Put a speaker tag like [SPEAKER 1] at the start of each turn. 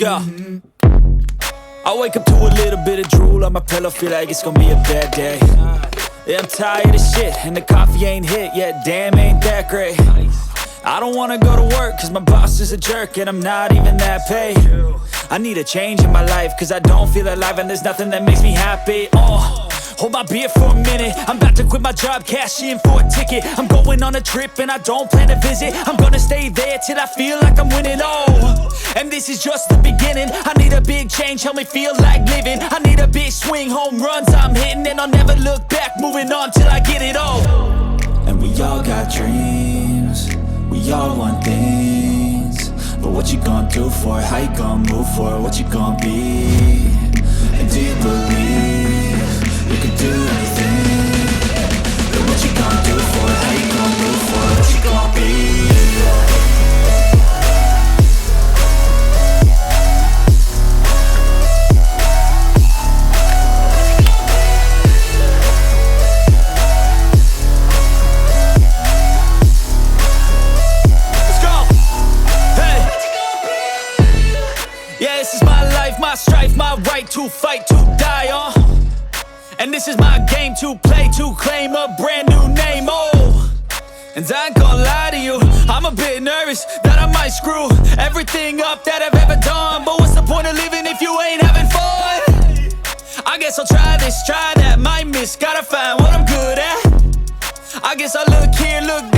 [SPEAKER 1] go. I wake up to a little bit of drool on my pillow, feel like it's gonna be a bad day. Yeah, I'm tired of shit, and the coffee ain't hit yet, damn ain't that great. I don't wanna go to work, cause my boss is a jerk, and I'm not even that paid. I need a change in my life, cause I don't feel alive, and there's nothing that makes me happy. Hold my beer for a minute, I'm about to quit my job, cash in for a ticket. I'm going on a trip and I don't plan to visit. I'm gonna stay there till I feel like I'm winning, and this is just the beginning. I need a big change, help me feel like living. I need a big swing, home runs I'm hitting, and I'll never look back, moving on till I get it all. And we all got dreams, we all want things, but what you gonna do for it? How you gonna move for it? What you gonna be? And do you believe you can do anything? But what you gonna do for it? How you gonna move for it? What you gonna be? My strife, my right to fight, to die on. And this is my game to play, to claim a brand new name, And I ain't gonna lie to you, I'm a bit nervous that I might screw everything up that I've ever done. But what's the point of living if you ain't having fun? I guess I'll try this, try that, might miss, gotta find what I'm good at. I guess I look here, look